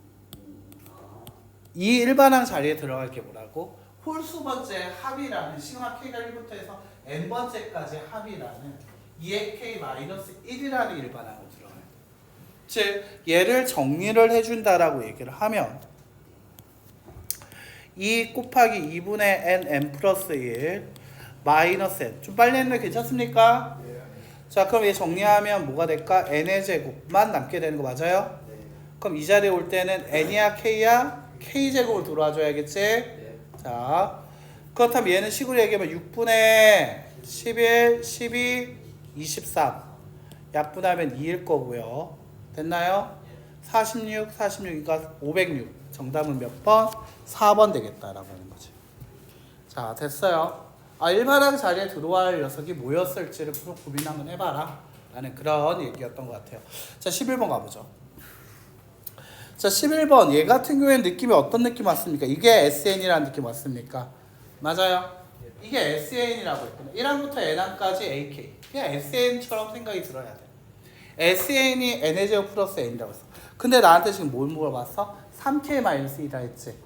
이 일반항 자리에 들어갈 게 뭐라고? 홀수 번째 합이라는 시그마 k가 1부터 해서 n번째까지 합이라는 2k-1이라는 일반항으로 들어가요. 즉 얘를 정리를 해준다라고 얘기를 하면 2 곱하기 2분의 n 플러스 1 마이너스 n. 좀 빨리 했는데 괜찮습니까? 자, 그럼 얘 정리하면 뭐가 될까? n의 제곱만 남게 되는 거 맞아요? 그럼 이 자리에 올 때는 n이야 k야? k제곱을 들어와줘야겠지? 자, 그렇다면 얘는 식으로 얘기하면 6분의 11, 12, 23 약분하면 2일 거고요. 됐나요? 46, 46이니까 506. 정답은 몇 번? 4번 되겠다라고 하는 거지. 자, 됐어요. 일반항 자리에 들어갈 녀석이 뭐였을지를 고민 한번 해봐라 라는 그런 얘기였던 것 같아요. 자, 11번 가보죠. 자, 11번 얘 같은 경우에는 느낌이 어떤 느낌 왔습니까? 이게 SN이라는 느낌 왔습니까? 맞아요. 이게 SN이라고 했구나. 1항부터 n항까지 AK. 그냥 SN처럼 생각이 들어야 돼. SN이 n의 제곱 플러스 n이라고 했어. 근데 나한테 지금 뭘 물어봤어? 3k-1이라 했지.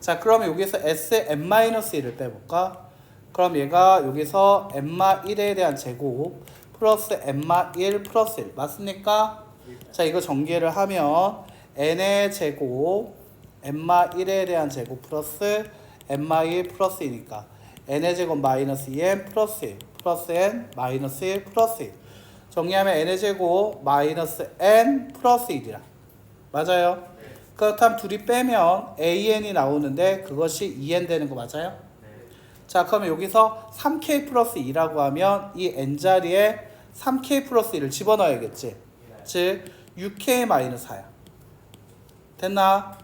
자, 그러면 여기서 Sn-1을 빼볼까? 그럼 얘가 여기서 n-1에 대한 제곱 플러스 n-1 플러스 1 맞습니까? 자, 이거 전개를 하면 n의 제곱 n-1에 대한 제곱 플러스 n-1 플러스 2니까 n의 제곱 마이너스 2n 플러스 1 플러스 n 마이너스 1 플러스 1 정리하면 n의 제곱 마이너스 n 플러스 1이라 맞아요? 그렇다면 둘이 빼면 an이 나오는데 그것이 2n 되는 거 맞아요? 자, 그러면 여기서 3k 플러스 2라고 하면 이 n자리에 3k 플러스 1을 집어넣어야겠지. 즉 6k 마이너스 4야. 됐나?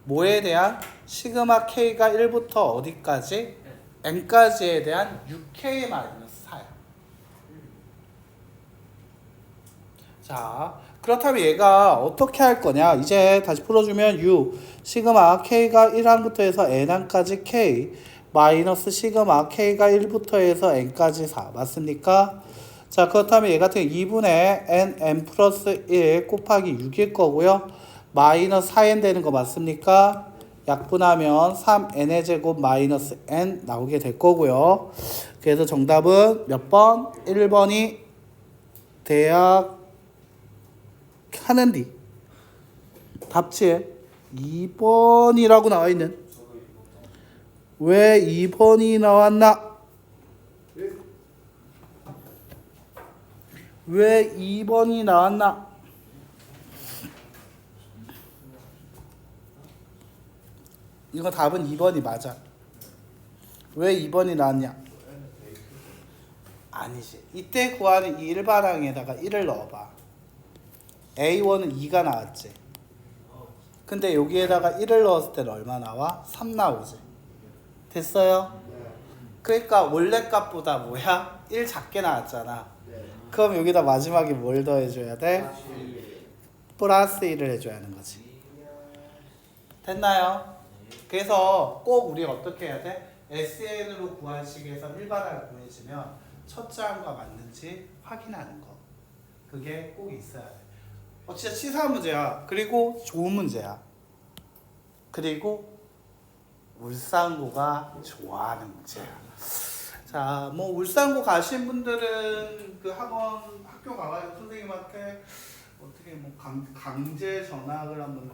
뭐에 대한? 시그마 k가 1부터 어디까지? n까지에 대한 6k 마이너스 4야. 자, 그렇다면 얘가 어떻게 할 거냐? 이제 다시 풀어주면 u 시그마 k가 1항부터 해서 n항까지 k 마이너스 시그마 k가 1부터 해서 n까지 4 맞습니까? 자, 그렇다면 얘 같은 경우 2분의 n 플러스 1 곱하기 6일 거고요. 마이너스 4n 되는 거 맞습니까? 약분하면 3n의 제곱 마이너스 n 나오게 될 거고요. 그래서 정답은 몇 번? 1번이 대학 하는디 답지에 2번이라고 나와 있는 왜 2번이 나왔나? 왜 2번이 나왔나? 이거 답은 2번이 맞아. 왜 2번이 나왔냐? 아니지. 이때 구하는 이 일반항에다가 1을 넣어봐. A1은 2가 나왔지. 근데 여기에다가 1을 넣었을 때는 얼마 나와? 3 나오지. 됐어요? 그러니까 원래 값보다 뭐야? 1 작게 나왔잖아. 그럼 여기다 마지막에 뭘 더해줘야 돼? 플러스 1을 해줘야 하는 거지. 됐나요? 그래서 꼭 우리가 어떻게 해야 돼? SN으로 구한 식에서 일반항이 구해지면 첫째 항과 맞는지 확인하는 거. 그게 꼭 있어야 돼. 진짜 치사한 문제야. 그리고 좋은 문제야. 그리고 울산고가 좋아하는 문제야. 자, 뭐 울산고 가신 분들은 그 학교 가가지고 선생님한테 어떻게 뭐 강제 전학을 한번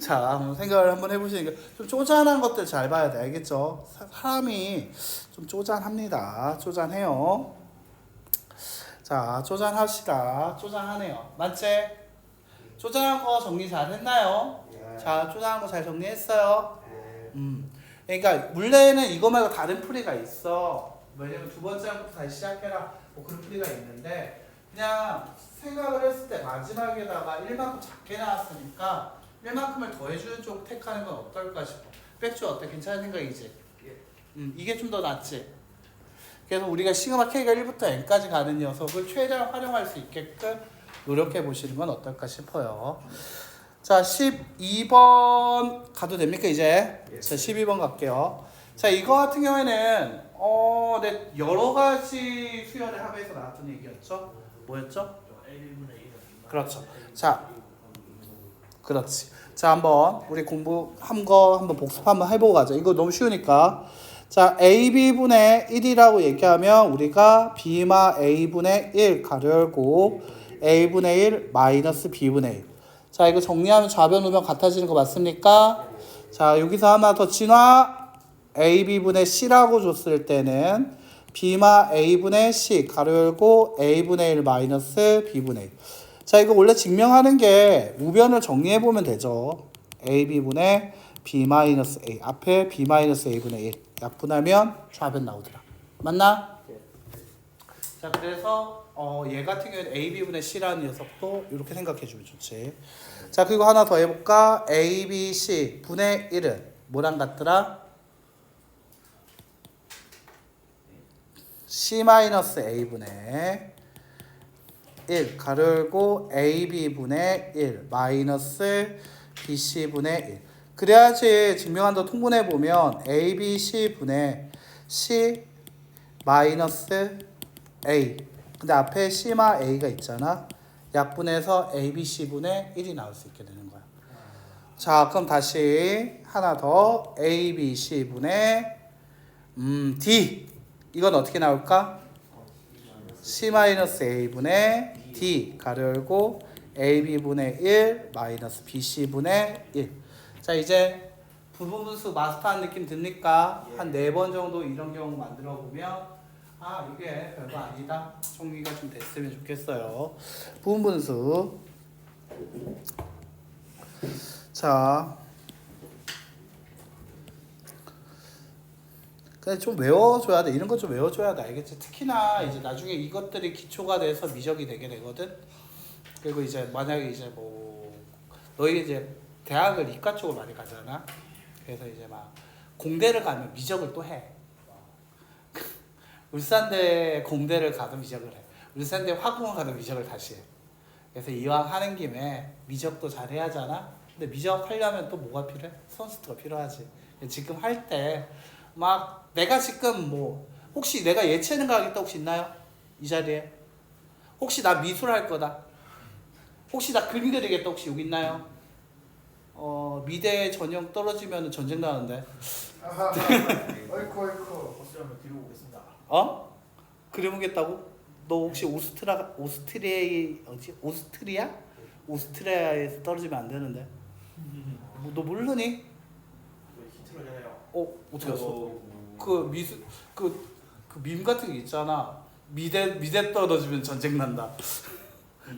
자 한번 생각을 한번 해보시니까 좀 쪼잔한 것들 잘 봐야 돼. 알겠죠? 사람이 좀 쪼잔합니다. 쪼잔해요. 자, 쪼잔합시다. 쪼잔하네요. 맞지? 쪼잔한 거 정리 잘 했나요? 예. 자, 쪼잔한 거 잘 정리했어요? 그러니까 물레는 이거 말고 다른 풀이가 있어. 왜냐면 두 번째 항부터 다시 시작해라. 뭐 그런 풀이가 있는데 그냥 생각을 했을 때 마지막에다가 1만큼 작게 나왔으니까 1만큼을 더해주는 쪽 택하는 건 어떨까 싶어. 백주 어때? 괜찮은 생각이지? 이게 좀 더 낫지? 그래서 우리가 시그마 K가 1부터 N까지 가는 녀석을 최대한 활용할 수 있게끔 노력해 보시는 건 어떨까 싶어요. 자, 12번 가도 됩니까 이제? 자, 12번 갈게요. 자, 이거 같은 경우에는 네, 여러 가지 수열의 합에서 나왔던 얘기였죠? 뭐였죠? 그렇죠. 자, 그렇지. 자, 한번 우리 공부한 거 한번 복습 한번 해보고 가자. 이거 너무 쉬우니까. 자, AB분의 1이라고 얘기하면 우리가 B마 A분의 1 가로 열고 A분의 1 마이너스 B분의 1. 자, 이거 정리하면 좌변 우변 같아지는 거 맞습니까? 자, 여기서 하나 더 진화. AB분의 C라고 줬을 때는 B마 A분의 C 가로 열고 A분의 1 마이너스 B분의 1. 자, 이거 원래 증명하는 게 우변을 정리해 보면 되죠. AB분의 B 마이너스 A 앞에 B 마이너스 A분의 1 약분하면 좌변 나오더라. 맞나? 자, 그래서 얘 같은 경우에는 AB분의 C라는 녀석도 이렇게 생각해 주면 좋지. 자, 그리고 하나 더 해볼까? ABC 분의 1은 뭐랑 같더라? C-A분의 1 가로 열고 AB분의 1 마이너스 BC분의 1. 그래야지 증명한다 통분해 보면 ABC분의 C 마이너스 A. 근데 앞에 C마 A가 있잖아. 약분해서 ABC분의 1이 나올 수 있게 되는 거야. 자, 그럼 다시 하나 더 ABC분의 D. 이건 어떻게 나올까? C-A분의 D 가로 열고 AB분의 1 마이너스 BC분의 1. 자, 이제 부분분수 마스터한 느낌 듭니까? 한 4번 정도 이런 경우 만들어 보면 이게 별거 아니다. 정리가 좀 됐으면 좋겠어요. 부분분수. 자, 그냥 좀 외워줘야 돼. 이런 거 좀 외워줘야 돼. 알겠지? 특히나 이제 나중에 이것들이 기초가 돼서 미적이 되게 되거든. 그리고 이제 만약에 이제 뭐 너희 이제 대학을 이과 쪽으로 많이 가잖아. 그래서 이제 막 공대를 가면 미적을 또 해. 울산대 공대를 가도 미적을 해. 울산대 화공을 가도 미적을 다시 해. 그래서 이왕 하는 김에 미적도 잘 해야 하잖아. 근데 미적 하려면 또 뭐가 필요해? 선수가 필요하지. 지금 할 때 막 내가 지금 뭐 혹시 내가 예체능 가겠다 혹시 있나요? 이 자리에? 혹시 나 미술 할 거다. 혹시 나 그림 그리겠다 혹시 여기 있나요? 미대 전형 떨어지면 전쟁 나는데. 어이쿠 어이쿠. 버스를 뒤로 오겠습니다. 그림 오겠다고? 너 혹시 오스트리아에서 떨어지면 안 되는데. 너 모르니? 히트러잖아요. 어떻게 알았어? 그 미술 그 밈 같은 게 있잖아. 미대 떨어지면 전쟁 난다.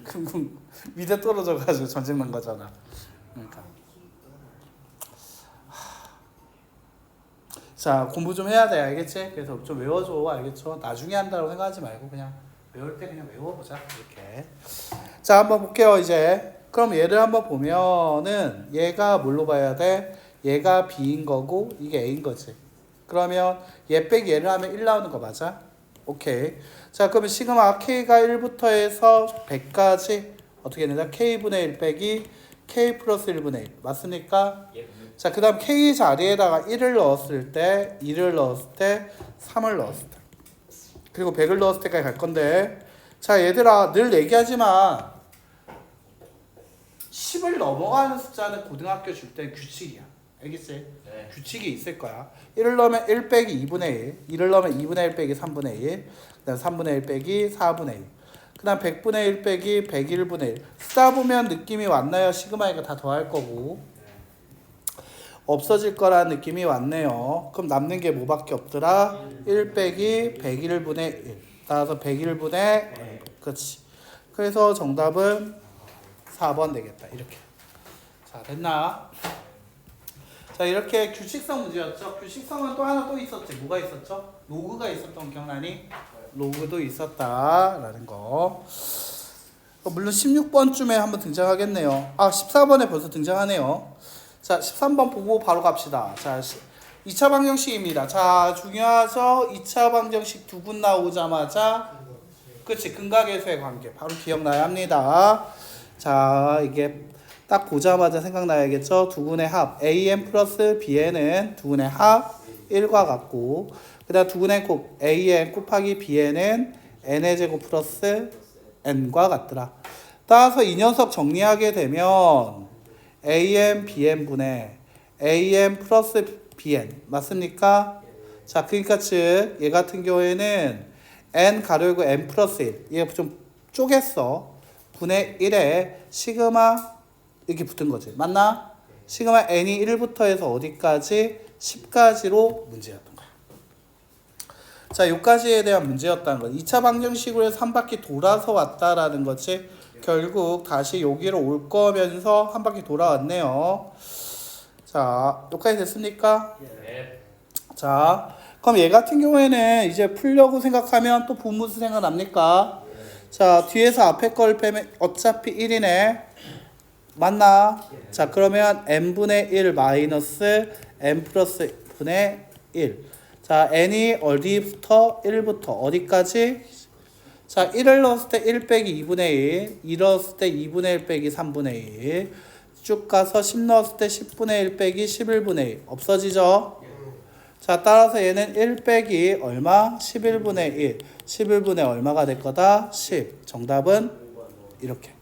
그럼 미대 떨어져 가지고 전쟁 난 거잖아. 그러니까. 자, 공부 좀 해야 돼. 알겠지? 그래서 좀 외워줘. 알겠죠? 나중에 한다고 생각하지 말고 그냥 외울 때 그냥 외워보자. 이렇게. 자, 한번 볼게요. 이제 그럼 얘를 한번 보면은 얘가 뭘로 봐야 돼? 얘가 B인 거고 이게 A인 거지. 그러면 얘 빼기 얘를 하면 1 나오는 거 맞아? 오케이. 자, 그러면 시그마 K가 1부터 해서 100까지 어떻게 되냐? K분의 1 빼기 K 플러스 1분의 1 맞습니까? 예. 자, 그 다음 K 자리에다가 1을 넣었을 때, 2를 넣었을 때, 3을 넣었을 때, 그리고 100을 넣었을 때까지 갈 건데, 자, 얘들아, 늘 얘기하지만 10을 넘어가는 숫자는 고등학교 줄 때 규칙이야. 알겠지? 네. 규칙이 있을 거야. 1을 넣으면 1 빼기 2분의 1, 2를 넣으면 2분의 1 빼기 3분의 1, 그 다음 3분의 1 빼기 4분의 1, 그 다음 100분의 1 빼기 101분의 1. 쓰다 보면 느낌이 왔나요? 시그마이가 다 더할 거고 없어질 거라는 느낌이 왔네요. 그럼 남는 게 뭐밖에 없더라? 1 빼기 101분의 1. 따라서 101분의 1. 그렇지. 그래서 정답은 4번 되겠다. 이렇게. 자, 됐나? 자, 이렇게 규칙성 문제였죠. 규칙성은 또 하나 또 있었지. 뭐가 있었죠? 로그가 있었던 거 기억나니? 로그도 있었다라는 거. 물론 16번쯤에 한번 등장하겠네요. 아, 14번에 벌써 등장하네요. 자, 13번 보고 바로 갑시다. 자, 2차 방정식입니다. 자, 중요하죠? 2차 방정식 두 분 나오자마자 그치, 근각계수의 관계 바로 기억나야 합니다. 자, 이게 딱 보자마자 생각나야겠죠? 두 분의 합 AN 플러스 BN은 두 분의 합 1과 같고, 그 다음 두 분의 곱 AN 곱하기 BN은 N의 제곱 플러스 N과 같더라. 따라서 이 녀석 정리하게 되면 AN BN분의 AN 플러스 BN 맞습니까? 자, 그러니까 즉 얘 같은 경우에는 N 가로이고 N 플러스 1, 얘가 좀 쪼갰어. 분의 1에 시그마 이렇게 붙은 거지. 맞나? 시그마 N이 1부터 해서 어디까지? 10까지로 문제였던 거야. 자, 요까지에 대한 문제였다는 거. 2차 방정식으로 해서 한 바퀴 돌아서 왔다라는 거지. 결국 다시 여기로 올 거면서 한 바퀴 돌아왔네요. 자, 여기까지 됐습니까? 네. 자, 그럼 얘 같은 경우에는 이제 풀려고 생각하면 또 분무수 생각납니까? 자, 뒤에서 앞에 걸 빼면 어차피 1이네. 맞나? 자, 그러면 n분의 1 마이너스 n 플러스 분의 1. 자, n이 어디부터? 1부터 어디까지? 자, 1을 넣었을 때 1 빼기 2분의 1, 2 넣었을 때 2분의 1 빼기 3분의 1, 쭉 가서 10 넣었을 때 10분의 1 빼기 11분의 1. 없어지죠? 자, 따라서 얘는 1 빼기 얼마? 11분의 1. 11분의 얼마가 될 거다? 10. 정답은 이렇게.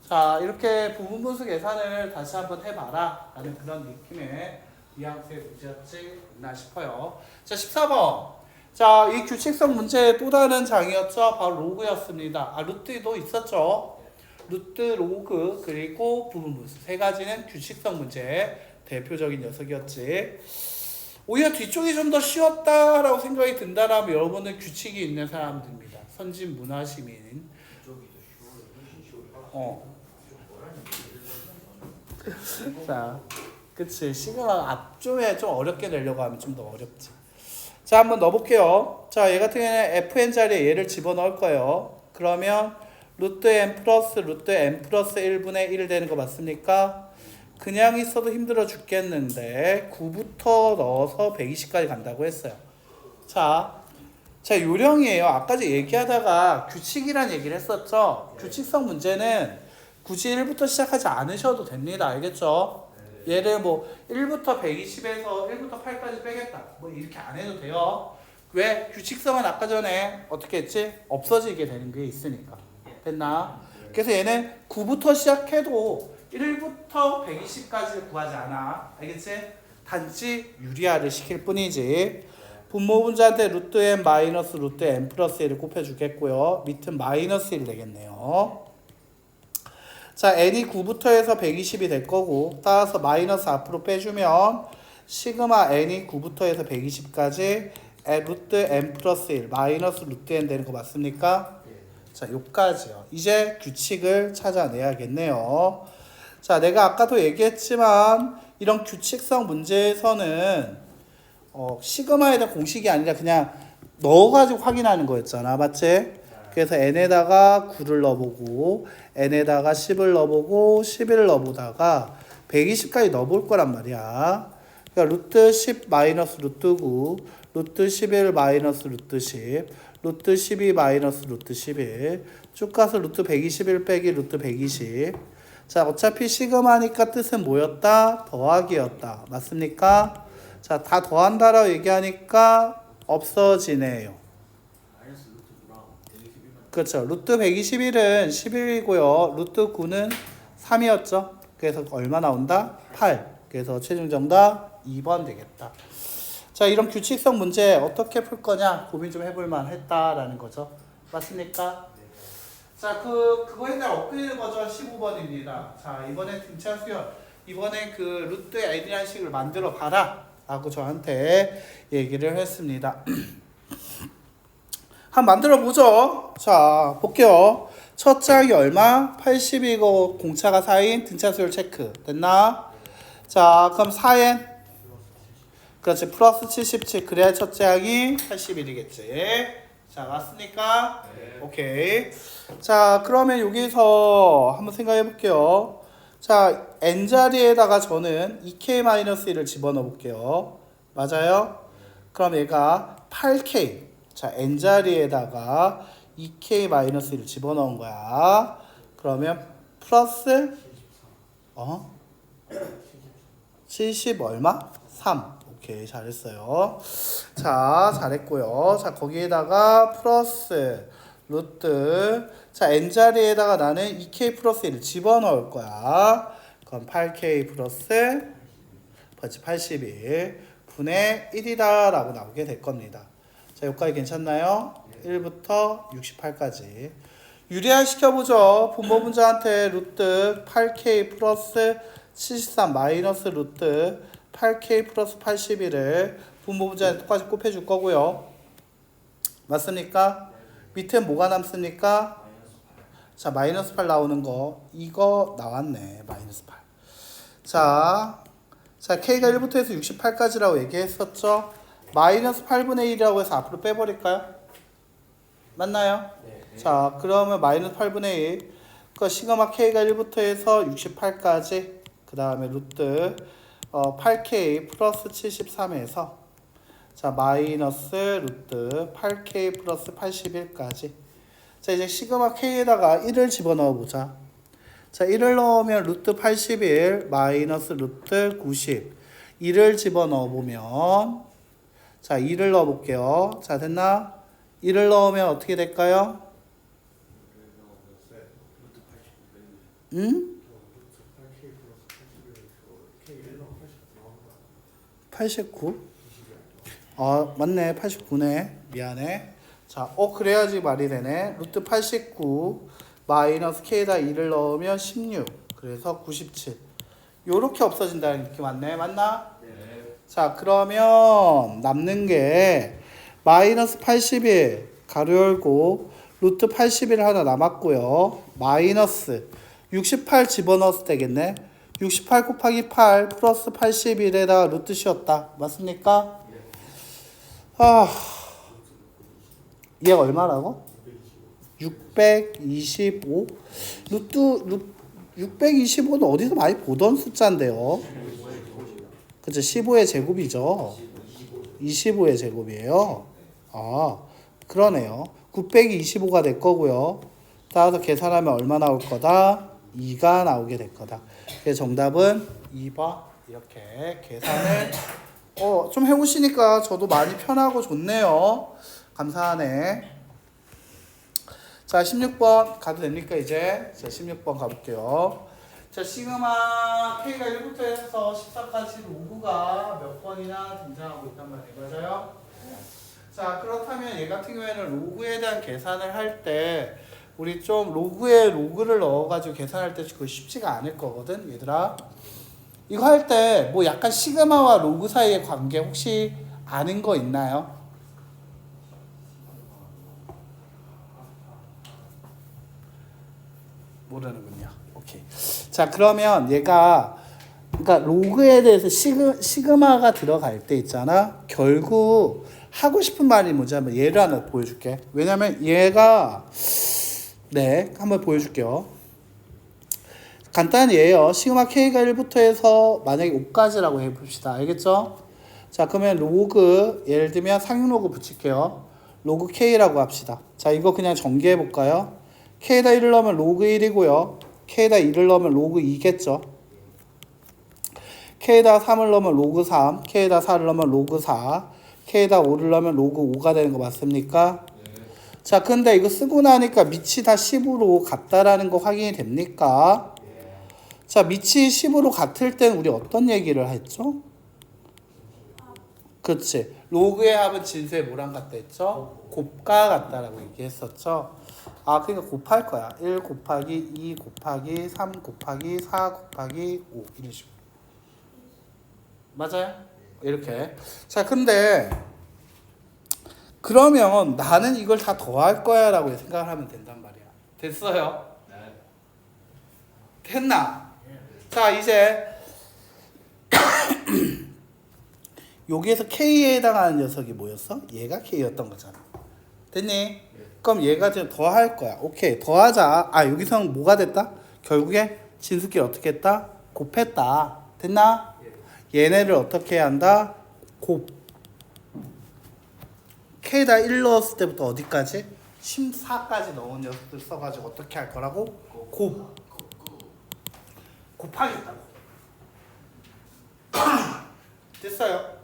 자, 이렇게 부분분수 계산을 다시 한번 해봐라 라는 그런 느낌의 뉘앙스의 문제였지 않나 싶어요. 자, 14번. 자, 이 규칙성 문제의 또 다른 장이었죠. 바로 로그였습니다. 아, 루트도 있었죠. 루트, 로그, 그리고 부분분수. 세 가지는 규칙성 문제의 대표적인 녀석이었지. 오히려 뒤쪽이 좀 더 쉬웠다라고 생각이 든다라면 여러분은 규칙이 있는 사람들입니다. 선진 문화 시민. 자, 그치. 시그마 앞쪽에 좀 어렵게 내려고 하면 좀 더 어렵지. 자, 한번 넣어볼게요. 자, 얘 같은 경우에는 fn 자리에 얘를 집어넣을 거예요. 그러면 루트 n 플러스 루트 n 플러스 1분의 1 되는 거 맞습니까? 그냥 있어도 힘들어 죽겠는데 9부터 넣어서 120까지 간다고 했어요. 자, 요령이에요. 아까 얘기하다가 규칙이란 얘기를 했었죠. 규칙성 문제는 굳이 1부터 시작하지 않으셔도 됩니다. 알겠죠? 얘를 뭐 1부터 120에서 1부터 8까지 빼겠다. 뭐 이렇게 안 해도 돼요. 왜? 규칙성은 아까 전에 어떻게 했지? 없어지게 되는 게 있으니까. 됐나? 그래서 얘는 9부터 시작해도 1부터 120까지를 구하지 않아. 알겠지? 단지 유리화를 시킬 뿐이지. 분모분자한테 루트 n 마이너스 루트 n 플러스 1을 곱해주겠고요. 밑은 마이너스 1 되겠네요. 자, n이 9부터 해서 120이 될 거고, 따라서 마이너스 앞으로 빼주면 시그마 n이 9부터 해서 120까지 루트 n 플러스 1 마이너스 루트 n 되는 거 맞습니까? 자, 요까지요. 이제 규칙을 찾아내야겠네요. 자, 내가 아까도 얘기했지만 이런 규칙성 문제에서는 시그마에 대한 공식이 아니라 그냥 넣어가지고 확인하는 거였잖아. 맞지? 그래서 n에다가 9를 넣어보고 n에다가 10을 넣어보고 11을 넣어보다가 120까지 넣어볼 거란 말이야. 그러니까 루트 10 마이너스 루트 9, 루트 11 마이너스 루트 10, 루트 12 마이너스 루트 11, 쭉 가서 루트 121 빼기 루트 120. 자, 어차피 시그마니까 뜻은 뭐였다? 더하기였다. 맞습니까? 자, 다 더한다라고 얘기하니까 없어지네요. 마이너스 루트 9랑 121만. 그렇죠. 루트 121은 11이고요. 루트 9는 3이었죠. 그래서 얼마 나온다? 8. 그래서 최종 정답 2번 되겠다. 자, 이런 규칙성 문제 어떻게 풀 거냐 고민 좀 해볼 만했다라는 거죠. 맞습니까? 자, 그거에 대한 업그레이드 버전 15번입니다. 자, 이번에 등차 수열, 이번에 그 루트 N이라는 식을 만들어 봐라 라고 저한테 얘기를 했습니다. 한번 만들어 보죠. 자, 볼게요. 첫 짝이 얼마? 80이고 공차가 4인 등차 수열 체크 됐나? 자, 그럼 4n 그렇지, 플러스 77. 그래야 첫 짝이 81이겠지. 자, 맞습니까? 네. 오케이. 자, 그러면 여기서 한번 생각해 볼게요. 자, n자리에다가 저는 2k-1을 집어넣어 볼게요. 맞아요? 그럼 얘가 8k. 자, n자리에다가 2k-1을 집어넣은 거야. 그러면 플러스 70 얼마? 3. 오케이, 잘했어요. 자, 잘했고요. 자, 거기에다가 플러스 루트. 자, n자리에다가 나는 2k 플러스 1을 집어넣을 거야. 그럼 8k 플러스 81 분의 1이다 라고 나오게 될 겁니다. 자, 여기까지 괜찮나요? 1부터 68까지. 유리화 시켜보죠. 분모 분자한테 루트 8k 플러스 73 마이너스 루트 8k 플러스 81을 분모 분자에 똑같이 곱해줄 거고요. 맞습니까? 밑에 뭐가 남습니까? 자, 마이너스 8 나오는 거 이거 나왔네. 마이너스 8. 자, k가 1부터 해서 68까지라고 얘기했었죠. 마이너스 8분의 1이라고 해서 앞으로 빼버릴까요? 맞나요? 네. 자, 그러면 마이너스 8분의 1. 그 시그마 k가 1부터 해서 68까지. 그 다음에 루트 8k 플러스 73에서 자, 마이너스 루트 8k 플러스 81까지. 자, 이제 시그마 k에다가 1을 집어넣어 보자. 자, 1을 넣으면 루트 81 마이너스 루트 90. 1을 집어넣어 보면 자, 2를 넣어 볼게요. 자, 됐나? 1을 넣으면 어떻게 될까요? 응? 89? 맞네. 89네. 미안해. 자, 그래야지 말이 되네. 루트 89 마이너스 k에다 2를 넣으면 16. 그래서 97. 요렇게 없어진다는 느낌 맞네. 맞나? 네. 자, 그러면 남는 게 마이너스 81 가로 열고 루트 81 하나 남았고요. 마이너스 68 집어넣었을 때겠네. 68 곱하기 8 플러스 81에다가 루트 씌웠다. 맞습니까? 얘가 얼마라고? 625? 루트 625는 어디서 많이 보던 숫자인데요. 그쵸? 15의 제곱이죠. 25의 제곱이에요. 그러네요. 925가 될 거고요. 따라서 계산하면 얼마 나올 거다? 2가 나오게 될 거다. 그래서 정답은 2번. 이렇게 계산을 좀 해오시니까 저도 많이 편하고 좋네요. 감사하네. 자, 16번 가도 됩니까 이제? 자, 16번 가볼게요. 자, 시그마 K가 1부터 해서 14까지 로그가 몇 번이나 등장하고 있단 말이에요. 맞아요? 자, 그렇다면 얘 같은 경우에는 로그에 대한 계산을 할 때 우리 좀 로그에 로그를 넣어가지고 계산할 때 그거 쉽지가 않을 거거든, 얘들아. 이거 할 때 뭐 약간 시그마와 로그 사이의 관계 혹시 아는 거 있나요? 모르는군요. 오케이. 자, 그러면 얘가 그러니까 로그에 대해서 시그마가 들어갈 때 있잖아. 결국 하고 싶은 말이 뭔지 한번 예를 하나 보여줄게. 왜냐면 얘가 한번 보여줄게요. 간단한 예예요. 시그마 K가 1부터 해서 만약에 5까지라고 해봅시다. 알겠죠? 자, 그러면 로그 예를 들면 상용 로그 붙일게요. 로그 K라고 합시다. 자, 이거 그냥 전개해 볼까요? K에다 1을 넣으면 로그 1이고요. K에다 2를 넣으면 로그 2겠죠. K에다 3을 넣으면 로그 3, K에다 4를 넣으면 로그 4, K에다 5를 넣으면 로그 5가 되는 거 맞습니까? 자, 근데 이거 쓰고 나니까 밑이 다 10으로 같다라는 거 확인이 됩니까? 자, 밑이 10으로 같을 땐 우리 어떤 얘기를 했죠? 그치. 로그의 합은 진수의 뭐랑 같다 했죠? 곱과 같다라고 얘기했었죠. 아, 그러니까 곱할 거야. 1 곱하기 2 곱하기 3 곱하기 4 곱하기 5 이런 식으로. 맞아요? 이렇게. 자, 근데 그러면 나는 이걸 다 더할 거야 라고 생각을 하면 된단 말이야. 됐어요? 네. 됐나? 자, 이제 여기에서 K에 해당하는 녀석이 뭐였어? 얘가 K였던 거잖아. 됐니? 그럼 얘가 지금 더할 거야. 오케이, 더하자. 아, 여기서는 뭐가 됐다? 결국에 진수끼리 어떻게 했다? 곱했다. 됐나? 얘네를 어떻게 해야 한다? 곱. K에다 1 넣었을 때부터 어디까지? 14까지 넣은 녀석들 써가지고 어떻게 할 거라고? 곱. 곱하겠다고. 됐어요?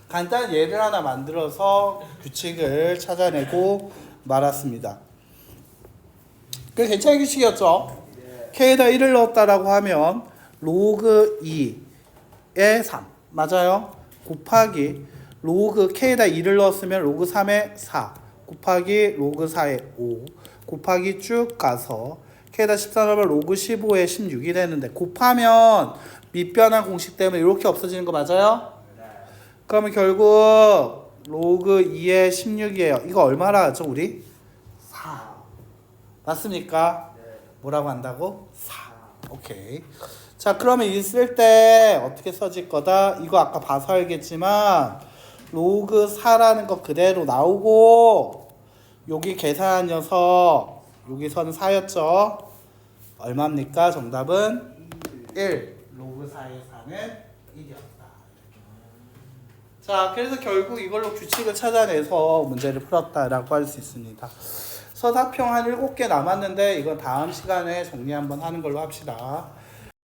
간단한 예를 하나 만들어서 규칙을 찾아내고 말았습니다. 그 괜찮은 규칙이었죠? K에다 1을 넣었다라고 하면 로그 2에 3 맞아요? 곱하기 로그 K에다 2를 넣었으면 로그 3에 4 곱하기 로그 4에 5 곱하기 쭉 가서 K에다 14 넣으면 로그 15에 16이 되는데 곱하면 밑변환 공식 때문에 이렇게 없어지는 거 맞아요? 그러면 결국 로그 2에 16이에요. 이거 얼마나 하죠 우리? 4 맞습니까? 뭐라고 한다고? 4 오케이. 자, 그러면 있을 때 어떻게 써질 거다? 이거 아까 봐서 알겠지만 로그 4라는 거 그대로 나오고 여기 계산한 녀석 여기서는 4였죠? 얼마입니까? 정답은 1 로그 4의 4는 1이었다. 자, 그래서 결국 이걸로 규칙을 찾아내서 문제를 풀었다라고 할 수 있습니다. 서사평 한 7개 남았는데 이건 다음 시간에 정리 한번 하는 걸로 합시다.